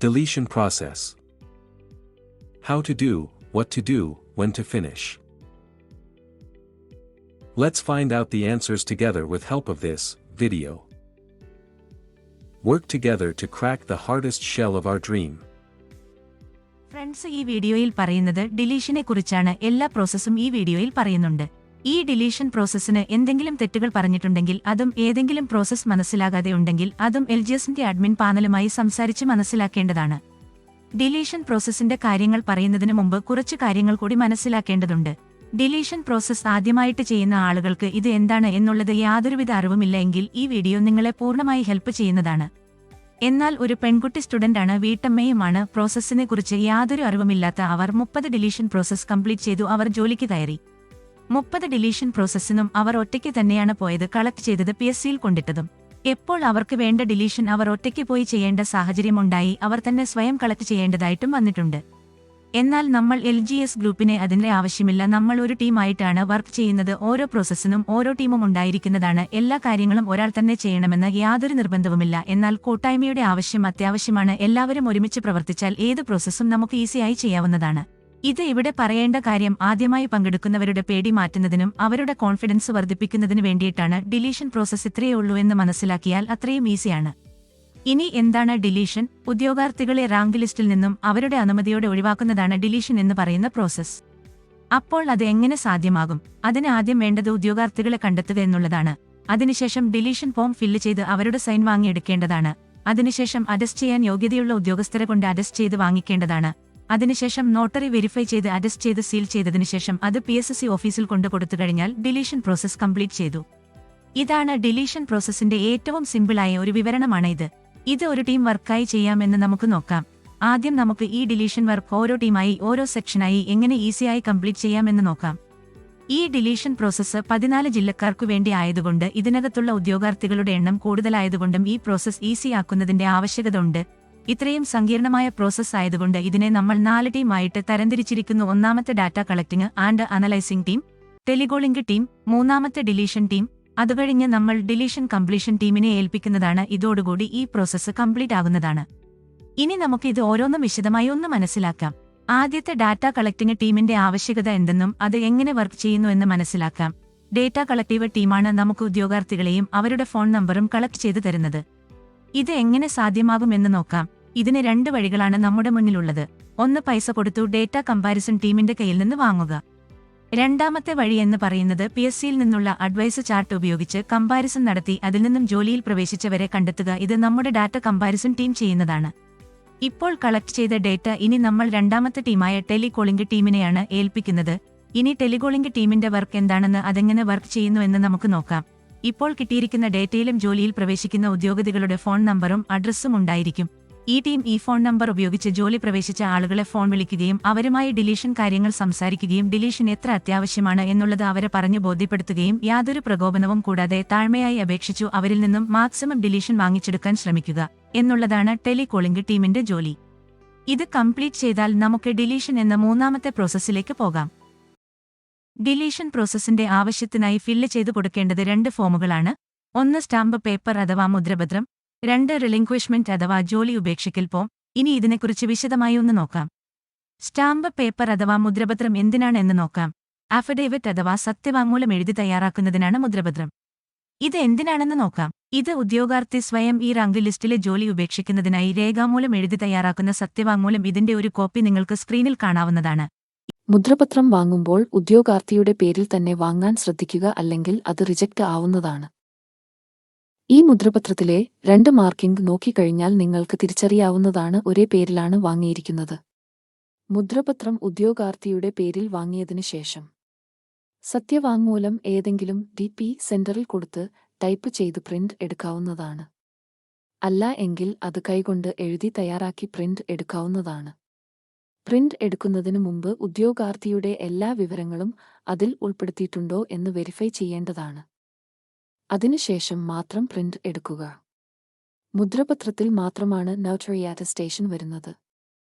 Deletion process. How to do, what to do, when to finish. Let's find out the answers together with help of this video. Work together to crack the hardest shell of our dream. Friends, ഈ വീഡിയോയിൽ പറയുന്നത് ഡിലീഷനെ കുറിച്ചാണ്. എല്ലാ പ്രോസസ്സും ഈ വീഡിയോയിൽ പറയുന്നുണ്ട്. ഈ deletion പ്രോസസ്സിന് എന്തെങ്കിലും തെറ്റുകൾ പറഞ്ഞിട്ടുണ്ടെങ്കിൽ അതും ഏതെങ്കിലും പ്രോസസ്സ് മനസ്സിലാകാതെ ഉണ്ടെങ്കിൽ അതും LGSന്റെ അഡ്മിൻ പാനലുമായി സംസാരിച്ച് മനസ്സിലാക്കേണ്ടതാണ്. ഡിലീഷൻ പ്രോസസ്സിന്റെ കാര്യങ്ങൾ പറയുന്നതിന് മുമ്പ് കുറച്ച് കാര്യങ്ങൾ കൂടി മനസ്സിലാക്കേണ്ടതുണ്ട്. ഡിലീഷൻ പ്രോസസ്സ് ആദ്യമായിട്ട് ചെയ്യുന്ന ആളുകൾക്ക് ഇത് എന്താണ് എന്നുള്ളത് യാതൊരുവിധ അറിവുമില്ല എങ്കിൽ ഈ വീഡിയോ നിങ്ങളെ പൂർണ്ണമായി ഹെൽപ്പ് ചെയ്യുന്നതാണ്. എന്നാൽ ഒരു പെൺകുട്ടി സ്റ്റുഡന്റാണ്, വീട്ടമ്മയുമാണ്. പ്രോസസ്സിനെ കുറിച്ച് യാതൊരു അറിവുമില്ലാത്ത അവർ 30 ഡിലീഷൻ പ്രോസസ്സ് കംപ്ലീറ്റ് ചെയ്തു. അവർ ജോലിക്ക് കയറി. 30 ഡിലീഷൻ പ്രോസസ്സിനും അവർ ഒറ്റയ്ക്ക് തന്നെയാണ് പോയത്. കളക്ട് ചെയ്തത് PSCയിൽ കൊണ്ടിട്ടതും. എപ്പോൾ അവർക്ക് വേണ്ട ഡിലീഷൻ അവർ ഒറ്റയ്ക്ക് പോയി ചെയ്യേണ്ട സാഹചര്യമുണ്ടായി. അവർ തന്നെ സ്വയം കളക്ട് ചെയ്യേണ്ടതായിട്ടും വന്നിട്ടുണ്ട്. എന്നാൽ നമ്മൾ LGS ഗ്രൂപ്പിനെ അതിന്റെ ആവശ്യമില്ല. നമ്മൾ ഒരു ടീമായിട്ടാണ് വർക്ക് ചെയ്യുന്നത്. ഓരോ പ്രോസസ്സിനും ഓരോ ടീമും ഉണ്ടായിരിക്കുന്നതാണ്. എല്ലാ കാര്യങ്ങളും ഒരാൾ തന്നെ ചെയ്യണമെന്ന് യാതൊരു നിർബന്ധവുമില്ല. എന്നാൽ കൂട്ടായ്മയുടെ ആവശ്യം അത്യാവശ്യമാണ്. എല്ലാവരും ഒരുമിച്ച് പ്രവർത്തിച്ചാൽ ഏത് പ്രോസസ്സും നമുക്ക് ഈസിയായി ചെയ്യാവുന്നതാണ്. ഇത് ഇവിടെ പറയേണ്ട കാര്യം ആദ്യമായി പങ്കെടുക്കുന്നവരുടെ പേടി മാറ്റുന്നതിനും അവരുടെ കോൺഫിഡൻസ് വർദ്ധിപ്പിക്കുന്നതിനു വേണ്ടിയിട്ടാണ്. ഡിലീഷൻ പ്രോസസ്സ് ഇത്രയേ ഉള്ളൂ എന്ന് മനസ്സിലാക്കിയാൽ അത്രയും ഈസിയാണ്. ഇനി എന്താണ് ഡിലീഷൻ? ഉദ്യോഗാർത്ഥികളെ റാങ്ക് ലിസ്റ്റിൽ നിന്നും അവരുടെ അനുമതിയോടെ ഒഴിവാക്കുന്നതാണ് ഡിലീഷൻ എന്ന് പറയുന്ന പ്രോസസ്സ്. അപ്പോൾ അത് എങ്ങനെ സാധ്യമാകും? അതിന് ആദ്യം വേണ്ടത് ഉദ്യോഗാർത്ഥികളെ കണ്ടെത്തുക എന്നുള്ളതാണ്. അതിനുശേഷം ഡിലീഷൻ ഫോം ഫില്ല് ചെയ്ത് അവരുടെ സൈൻ വാങ്ങിയെടുക്കേണ്ടതാണ്. അതിനുശേഷം അറ്റസ്റ്റ് ചെയ്യാൻ യോഗ്യതയുള്ള ഉദ്യോഗസ്ഥരെ കൊണ്ട് അറ്റസ്റ്റ് ചെയ്ത് വാങ്ങിക്കേണ്ടതാണ്. അതിനുശേഷം നോട്ടറി വെരിഫൈ ചെയ്ത് അറ്റസ്റ്റ് ചെയ്ത് സീൽ ചെയ്തതിനുശേഷം അത് PSSC ഓഫീസിൽ കൊണ്ട് കൊടുത്തു കഴിഞ്ഞാൽ ഡിലീഷൻ പ്രോസസ്സ് കംപ്ലീറ്റ് ചെയ്തു. ഇതാണ് ഡിലീഷൻ പ്രോസസ്സിന്റെ ഏറ്റവും സിമ്പിളായ ഒരു വിവരണമാണ് ഇത്. ഇത് ഒരു ടീം വർക്കായി ചെയ്യാമെന്ന് നമുക്ക് നോക്കാം. ആദ്യം നമുക്ക് ഈ ഡിലീഷൻ വർക്ക് ഓരോ ടീമായി ഓരോ സെക്ഷനായി എങ്ങനെ ഈസിയായി കംപ്ലീറ്റ് ചെയ്യാമെന്ന് നോക്കാം. ഈ ഡിലീഷൻ പ്രോസസ്സ് 14 ജില്ലക്കാർക്കു വേണ്ടി ആയതുകൊണ്ട് ഇതിനകത്തുള്ള ഉദ്യോഗാർത്ഥികളുടെ എണ്ണം കൂടുതലായതുകൊണ്ടും ഈ പ്രോസസ്സ് ഈസിയാക്കുന്നതിന്റെ ആവശ്യകത ഉണ്ട്. ഇത്രയും സങ്കീർണമായ പ്രോസസ്സ് ആയതുകൊണ്ട് ഇതിനെ നമ്മൾ 4 ടീമായിട്ട് തരംതിരിച്ചിരിക്കുന്നു. ഒന്നാമത്തെ data collecting and analysing team, telecalling team, മൂന്നാമത്തെ ഡിലീഷൻ ടീം. അതുകഴിഞ്ഞ് നമ്മൾ ഡിലീഷൻ കംപ്ലീഷൻ ടീമിനെ ഏൽപ്പിക്കുന്നതാണ്. ഇതോടുകൂടി ഈ പ്രോസസ്സ് കംപ്ലീറ്റ് ആകുന്നതാണ്. ഇനി നമുക്ക് ഇത് ഓരോന്നും വിശദമായി ഒന്ന് മനസ്സിലാക്കാം. ആദ്യത്തെ ഡാറ്റ കളക്ടിംഗ് ടീമിന്റെ ആവശ്യകത എന്തെന്നും അത് എങ്ങനെ വർക്ക് ചെയ്യുന്നു എന്ന് മനസ്സിലാക്കാം. ഡേറ്റ കളക്ടീവ് ടീമാണ് നമുക്ക് ഉദ്യോഗാർത്ഥികളെയും അവരുടെ ഫോൺ നമ്പറും കളക്ട് ചെയ്തു തരുന്നത്. ഇത് എങ്ങനെ സാധ്യമാകുമെന്ന് നോക്കാം. ഇതിന് 2 വഴികളാണ് നമ്മുടെ മുന്നിലുള്ളത്. ഒന്ന്, പൈസ കൊടുത്തു ഡേറ്റ കമ്പാരിസൺ ടീമിന്റെ കയ്യിൽ നിന്ന് വാങ്ങുക. രണ്ടാമത്തെ വഴി എന്ന് പറയുന്നത് PSCയിൽ നിന്നുള്ള അഡ്വൈസ് ചാർട്ട് ഉപയോഗിച്ച് കമ്പാരിസൺ നടത്തി അതിൽ നിന്നും ജോലിയിൽ പ്രവേശിച്ചവരെ കണ്ടെത്തുക. ഇത് നമ്മുടെ ഡാറ്റ കമ്പാരിസൺ ടീം ചെയ്യുന്നതാണ്. ഇപ്പോൾ കളക്ട് ചെയ്ത ഡേറ്റ ഇനി നമ്മൾ രണ്ടാമത്തെ ടീമായ ടെലികോളിംഗ് ടീമിനെയാണ് ഏൽപ്പിക്കുന്നത്. ഇനി ടെലികോളിംഗ് ടീമിന്റെ വർക്ക് എന്താണെന്ന് അതെങ്ങനെ വർക്ക് ചെയ്യുന്നു എന്ന് നമുക്ക് നോക്കാം. ഇപ്പോൾ കിട്ടിയിരിക്കുന്ന ഡേറ്റയിലും ജോലിയിൽ പ്രവേശിക്കുന്ന ഉദ്യോഗാർത്ഥികളുടെ ഫോൺ നമ്പറും അഡ്രസ്സും ഉണ്ടായിരിക്കും. ഈ ടീം ഈ ഫോൺ നമ്പർ ഉപയോഗിച്ച് ജോലി പ്രവേശിച്ച ആളുകളെ ഫോൺ വിളിക്കുകയും അവരുമായി ഡിലീഷൻ കാര്യങ്ങൾ സംസാരിക്കുകയും ഡിലീഷൻ എത്ര അത്യാവശ്യമാണ് എന്നുള്ളത് അവരെ പറഞ്ഞു ബോധ്യപ്പെടുത്തുകയും യാതൊരു പ്രകോപനവും കൂടാതെ താഴ്മയായി അപേക്ഷിച്ചു അവരിൽ നിന്നും മാക്സിമം ഡിലീഷൻ വാങ്ങിച്ചെടുക്കാൻ ശ്രമിക്കുക എന്നുള്ളതാണ് ടെലികോളിംഗ് ടീമിന്റെ ജോലി. ഇത് കംപ്ലീറ്റ് ചെയ്താൽ നമുക്ക് ഡിലീഷൻ എന്ന മൂന്നാമത്തെ പ്രോസസ്സിലേക്ക് പോകാം. ഡിലീഷൻ പ്രോസസ്സിന്റെ ആവശ്യത്തിനായി ഫില്ല് ചെയ്തു കൊടുക്കേണ്ടത് 2 ഫോമുകളാണ്. ഒന്ന്, സ്റ്റാമ്പ് പേപ്പർ അഥവാ മുദ്രപത്രം. 2, റിലിങ്ക്വിഷ്മെന്റ് അഥവാ ജോലി ഉപേക്ഷിക്കൽ ഫോം. ഇനി ഇതിനെക്കുറിച്ച് വിശദമായി ഒന്ന് നോക്കാം. സ്റ്റാമ്പ് പേപ്പർ അഥവാ മുദ്രപത്രം എന്തിനാണ് എന്ന് നോക്കാം. അഫിഡേവിറ്റ് അഥവാ സത്യവാങ്മൂലം എഴുതി തയ്യാറാക്കുന്നതിനാണ് മുദ്രപത്രം. ഇത് എന്തിനാണെന്ന് നോക്കാം. ഇത് ഉദ്യോഗാർത്ഥി സ്വയം ഈ റാങ്ക് ലിസ്റ്റിലെ ജോലി ഉപേക്ഷിക്കുന്നതിനായി രേഖാമൂലം എഴുതി തയ്യാറാക്കുന്ന സത്യവാങ്മൂലം. ഇതിന്റെ ഒരു കോപ്പി നിങ്ങൾക്ക് സ്ക്രീനിൽ കാണാവുന്നതാണ്. മുദ്രപത്രം വാങ്ങുമ്പോൾ ഉദ്യോഗാർത്ഥിയുടെ പേരിൽ തന്നെ വാങ്ങാൻ ശ്രദ്ധിക്കുക, അല്ലെങ്കിൽ അത് റിജക്റ്റ് ആവുന്നതാണ്. ഈ മുദ്രപത്രത്തിലെ 2 മാർക്കിംഗ് നോക്കിക്കഴിഞ്ഞാൽ നിങ്ങൾക്ക് തിരിച്ചറിയാവുന്നതാണ് ഒരേ പേരിലാണ് വാങ്ങിയിരിക്കുന്നത്. മുദ്രപത്രം ഉദ്യോഗാർത്ഥിയുടെ പേരിൽ വാങ്ങിയതിനു ശേഷം സത്യവാങ്മൂലം ഏതെങ്കിലും DP സെന്ററിൽ കൊടുത്ത് ടൈപ്പ് ചെയ്ത് പ്രിന്റ് എടുക്കാവുന്നതാണ്. അല്ല എങ്കിൽ അത് കൈകൊണ്ട് എഴുതി തയ്യാറാക്കി പ്രിന്റ് എടുക്കാവുന്നതാണ്. പ്രിന്റ് എടുക്കുന്നതിനു മുമ്പ് ഉദ്യോഗാർത്ഥിയുടെ എല്ലാ വിവരങ്ങളും അതിൽ ഉൾപ്പെടുത്തിയിട്ടുണ്ടോ എന്ന് വെരിഫൈ ചെയ്യേണ്ടതാണ്. അതിനുശേഷം മാത്രം പ്രിന്റ് എടുക്കുക. മുദ്രപത്രത്തിൽ മാത്രമാണ് നോട്ടറി അറ്റസ്റ്റേഷൻ വരുന്നത്.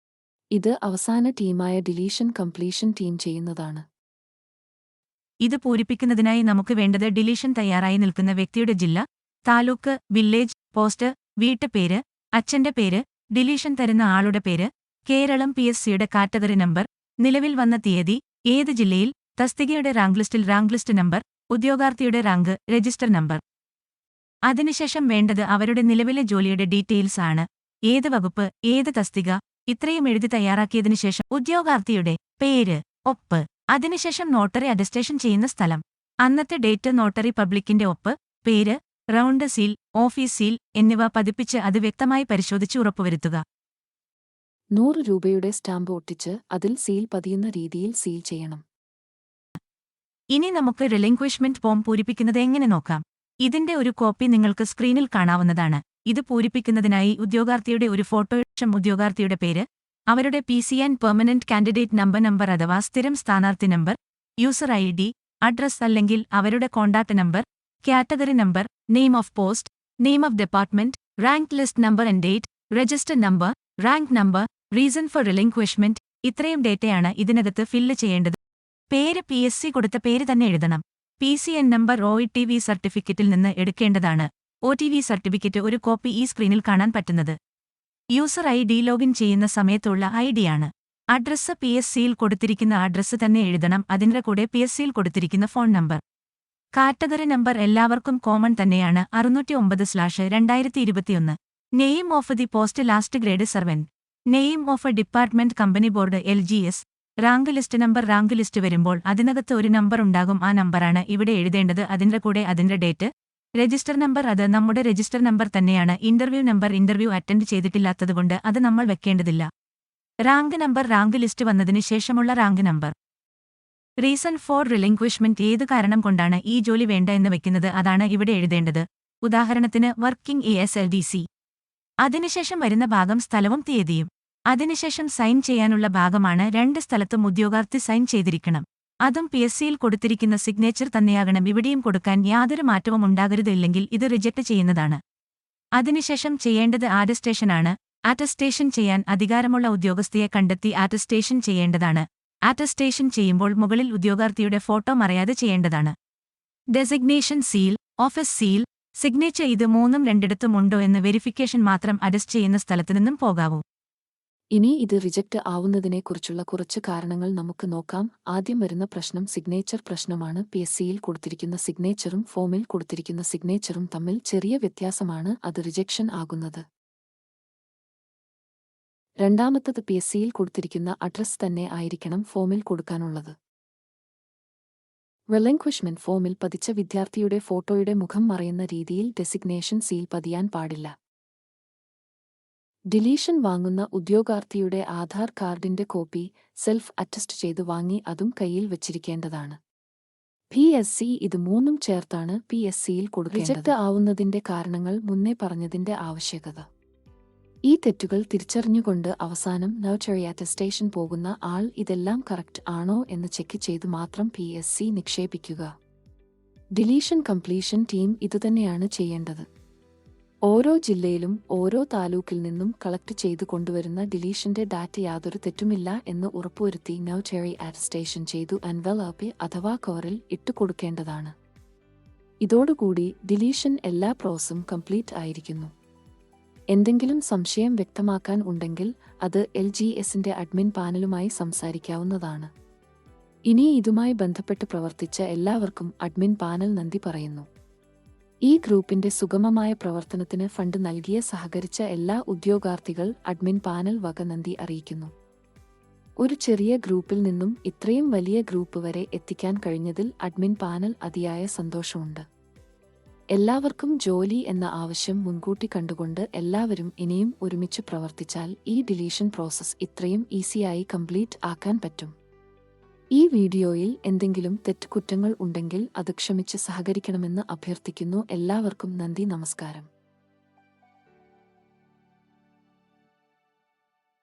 ഇത് അവസാന ടീമായ ഡിലീഷൻ കംപ്ലീഷൻ ടീം ചെയ്യുന്നതാണ്. ഇത് പൂരിപ്പിക്കുന്നതിനായി നമുക്ക് വേണ്ടത് ഡിലീഷൻ തയ്യാറായി നിൽക്കുന്ന വ്യക്തിയുടെ ജില്ല, താലൂക്ക്, വില്ലേജ്, പോസ്റ്റ്, വീട്ടുപേര്, അച്ഛന്റെ പേര്, ഡിലീഷൻ തരുന്ന ആളുടെ പേര്, കേരളം PSCയുടെ കാറ്റഗറി നമ്പർ, നിലവിൽ വന്ന തീയതി, ഏത് ജില്ലയിൽ, തസ്തികയുടെ റാങ്ക് ലിസ്റ്റിൽ റാങ്ക് ലിസ്റ്റ് നമ്പർ, ഉദ്യോഗാർത്ഥിയുടെ റാങ്ക്, രജിസ്റ്റർ നമ്പർ. അതിനുശേഷം വേണ്ടത് അവരുടെ നിലവിലെ ജോലിയുടെ ഡീറ്റെയിൽസ് ആണ്. ഏത് വകുപ്പ്, ഏത് തസ്തിക, ഇത്രയും എഴുതി തയ്യാറാക്കിയതിനു ശേഷം ഉദ്യോഗാർത്ഥിയുടെ പേര്, ഒപ്പ്, അതിനുശേഷം നോട്ടറി അറ്റസ്റ്റേഷൻ ചെയ്യുന്ന സ്ഥലം, അന്നത്തെ ഡേറ്റ്, നോട്ടറി പബ്ലിക്കിന്റെ ഒപ്പ്, പേര്, റൗണ്ട് സീൽ, ഓഫീസ് സീൽ എന്നിവ പതിപ്പിച്ച് അത് വ്യക്തമായി പരിശോധിച്ച് ഉറപ്പുവരുത്തുക. 100 രൂപയുടെ സ്റ്റാമ്പ് ഒട്ടിച്ച് അതിൽ സീൽ പതിയുന്ന രീതിയിൽ സീൽ ചെയ്യണം. ഇനി നമുക്ക് റിലിങ്ക്വിഷ്മെന്റ് ഫോം പൂരിപ്പിക്കുന്നത് എങ്ങനെ നോക്കാം. ഇതിന്റെ ഒരു കോപ്പി നിങ്ങൾക്ക് സ്ക്രീനിൽ കാണാവുന്നതാണ്. ഇത് പൂരിപ്പിക്കുന്നതിനായി ഉദ്യോഗാർത്ഥിയുടെ ഒരു ഫോട്ടോയും ഉദ്യോഗാർത്ഥിയുടെ പേര്, അവരുടെ PC and permanent candidate number അഥവാ സ്ഥിരം സ്ഥാനാർത്ഥി നമ്പർ, യൂസർ ID, അഡ്രസ് അല്ലെങ്കിൽ അവരുടെ contact number, category number, name of post, name of department, rank list number and date, register number, rank number, reason for relinquishment, ഇത്രയും ഡേറ്റയാണ് ഇതിനകത്ത് ഫില്ല് ചെയ്യേണ്ടത്. പേര് PSC കൊടുത്ത പേര് തന്നെ എഴുതണം. PCN നമ്പർ OETV സർട്ടിഫിക്കറ്റിൽ നിന്ന് എടുക്കേണ്ടതാണ്. OTV സർട്ടിഫിക്കറ്റ് ഒരു കോപ്പി ഈ സ്ക്രീനിൽ കാണാൻ പറ്റുന്നത്. യൂസർ ID ലോഗിൻ ചെയ്യുന്ന സമയത്തുള്ള ഐഡിയാണ്. അഡ്രസ്സ് PSCയിൽ കൊടുത്തിരിക്കുന്ന അഡ്രസ്സ് തന്നെ എഴുതണം. അതിന്റെ കൂടെ PSCയിൽ കൊടുത്തിരിക്കുന്ന ഫോൺ നമ്പർ. കാറ്റഗറി നമ്പർ എല്ലാവർക്കും കോമൺ തന്നെയാണ്. 609/2021. Name of the post last grade servant. Name of A department company board LGS. Rank list number. Rank list വരുമ്പോൾ അതിനകത്ത് ഒരു നമ്പർ ഉണ്ടാകും. ആ നമ്പറാണ് ഇവിടെ എഴുതേണ്ടത്. അതിന്റെ കൂടെ അതിന്റെ ഡേറ്റ്. രജിസ്റ്റർ നമ്പർ, അത് നമ്മുടെ രജിസ്റ്റർ നമ്പർ തന്നെയാണ്. ഇന്റർവ്യൂ നമ്പർ, ഇന്റർവ്യൂ അറ്റൻഡ് ചെയ്തിട്ടില്ലാത്തതുകൊണ്ട് അത് നമ്മൾ വെക്കേണ്ടതില്ല. റാങ്ക് നമ്പർ, റാങ്ക് ലിസ്റ്റ് വന്നതിന് ശേഷമുള്ള റാങ്ക് നമ്പർ. റീസൺ ഫോർ റിലിങ്ക്വിഷ്മെന്റ്, ഏത് കാരണം കൊണ്ടാണ് ഈ ജോലി വേണ്ട എന്ന് വെക്കുന്നത്, അതാണ് ഇവിടെ എഴുതേണ്ടത്. ഉദാഹരണത്തിന് വർക്കിംഗ് ASLDC. അതിനുശേഷം വരുന്ന ഭാഗം സ്ഥലവും തീയതിയും. അതിനുശേഷം സൈൻ ചെയ്യാനുള്ള ഭാഗമാണ്. 2 സ്ഥലത്തും ഉദ്യോഗാർത്ഥി സൈൻ ചെയ്തിരിക്കണം. അതും PSCയിൽ കൊടുത്തിരിക്കുന്ന സിഗ്നേച്ചർ തന്നെയാകണം. ഇവിടെയും കൊടുക്കാൻ യാതൊരു മാറ്റവും ഉണ്ടാകരുത്, ഇല്ലെങ്കിൽ ഇത് റിജക്ട് ചെയ്യുന്നതാണ്. അതിനുശേഷം ചെയ്യേണ്ടത് അറ്റസ്റ്റേഷനാണ്. അറ്റസ്റ്റേഷൻ ചെയ്യാൻ അധികാരമുള്ള ഉദ്യോഗസ്ഥയെ കണ്ടെത്തി അറ്റസ്റ്റേഷൻ ചെയ്യേണ്ടതാണ്. അറ്റസ്റ്റേഷൻ ചെയ്യുമ്പോൾ മുകളിൽ ഉദ്യോഗാർത്ഥിയുടെ ഫോട്ടോ മറയാതെ ചെയ്യേണ്ടതാണ്. Designation seal, office seal, signature, ഇത് മൂന്നും രണ്ടിടത്തും ഉണ്ടോ എന്ന് വെരിഫിക്കേഷൻ മാത്രം അറ്റസ്റ്റ് ചെയ്യുന്ന സ്ഥലത്തു നിന്നും പോകാവൂ. ഇനി ഇത് റിജക്റ്റ് ആവുന്നതിനെക്കുറിച്ചുള്ള കുറച്ച് കാരണങ്ങൾ നമുക്ക് നോക്കാം. ആദ്യം വരുന്ന പ്രശ്നം സിഗ്നേച്ചർ പ്രശ്നമാണ്. PSCയിൽ കൊടുത്തിരിക്കുന്ന സിഗ്നേച്ചറും ഫോമിൽ കൊടുത്തിരിക്കുന്ന സിഗ്നേച്ചറും തമ്മിൽ ചെറിയ വ്യത്യാസമാണ് അത് റിജക്ഷൻ ആകുന്നത്. രണ്ടാമത്തത്, PSCയിൽ കൊടുത്തിരിക്കുന്ന അഡ്രസ് തന്നെ ആയിരിക്കണം ഫോമിൽ കൊടുക്കാനുള്ളത്. റിലിങ്ക്വിഷ്മെന്റ് ഫോമിൽ പതിച്ച വിദ്യാർത്ഥിയുടെ ഫോട്ടോയുടെ മുഖം മറയുന്ന രീതിയിൽ ഡെസിഗ്നേഷൻ സീൽ പതിയാൻ പാടില്ല. ഡിലീഷൻ വാങ്ങുന്ന ഉദ്യോഗാർത്ഥിയുടെ ആധാർ കാർഡിന്റെ കോപ്പി സെൽഫ് അറ്റസ്റ്റ് ചെയ്ത് വാങ്ങി അതും കയ്യിൽ വച്ചിരിക്കേണ്ടതാണ്. PSC ഇത് മൂന്നും ചേർത്താണ് PSCയിൽ കൊടുക്കേണ്ടത്. റിജക്റ്റ് ആവുന്നതിന്റെ കാരണങ്ങൾ മുന്നേ പറഞ്ഞതിന്റെ ആവശ്യകത. ഈ തെറ്റുകൾ തിരിച്ചറിഞ്ഞുകൊണ്ട് അവസാനം നോട്ടറി അറ്റസ്റ്റേഷൻ പോകുന്ന ആൾ ഇതെല്ലാം കറക്റ്റ് ആണോ എന്ന് ചെക്ക് ചെയ്ത് മാത്രം PSC നിക്ഷേപിക്കുക. ഡിലീഷൻ കംപ്ലീഷൻ ടീം ഇതുതന്നെയാണ് ചെയ്യേണ്ടത്. ഓരോ ജില്ലയിലും ഓരോ താലൂക്കിൽ നിന്നും കളക്ട് ചെയ്ത് കൊണ്ടുവരുന്ന ഡിലീഷന്റെ ഡാറ്റ യാതൊരു തെറ്റുമില്ല എന്ന് ഉറപ്പുവരുത്തി നോട്ടറി അറ്റസ്റ്റേഷൻ ചെയ്തു എൻവലപ്പ് അഥവാ കവറിൽ ഇട്ടുകൊടുക്കേണ്ടതാണ്. ഇതോടുകൂടി ഡിലീഷൻ എല്ലാ പ്രോസസും കംപ്ലീറ്റ് ആയിരിക്കുന്നു. എന്തെങ്കിലും സംശയം വ്യക്തമാക്കാൻ ഉണ്ടെങ്കിൽ അത് LGSന്റെ അഡ്മിൻ പാനലുമായി സംസാരിക്കാവുന്നതാണ്. ഇനി ഇതുമായി ബന്ധപ്പെട്ട് പ്രവർത്തിച്ച എല്ലാവർക്കും അഡ്മിൻ പാനൽ നന്ദി പറയുന്നു. ഈ ഗ്രൂപ്പിന്റെ സുഗമമായ പ്രവർത്തനത്തിന് ഫണ്ട് നൽകിയ സഹകരിച്ച എല്ലാ ഉദ്യോഗാർത്ഥികൾ അഡ്മിൻ പാനൽ വക നന്ദി അറിയിക്കുന്നു. ഒരു ചെറിയ ഗ്രൂപ്പിൽ നിന്നും ഇത്രയും വലിയ ഗ്രൂപ്പ് വരെ എത്തിക്കാൻ കഴിഞ്ഞതിൽ അഡ്മിൻ പാനൽ അതിയായ സന്തോഷമുണ്ട്. എല്ലാവർക്കും ജോലി എന്ന ആവശ്യം മുൻകൂട്ടി കണ്ടുകൊണ്ട് എല്ലാവരും ഇനിയും ഒരുമിച്ച് പ്രവർത്തിച്ചാൽ ഈ ഡിലീഷൻ പ്രോസസ് ഇത്രയും ഈസിയായി കംപ്ലീറ്റ് ആക്കാൻ പറ്റും. ഈ വീഡിയോയിൽ എന്തെങ്കിലും തെറ്റുകുറ്റങ്ങൾ ഉണ്ടെങ്കിൽ അത് ക്ഷമിച്ച് സഹകരിക്കണമെന്ന് അഭ്യർത്ഥിക്കുന്നു. എല്ലാവർക്കും നന്ദി, നമസ്കാരം.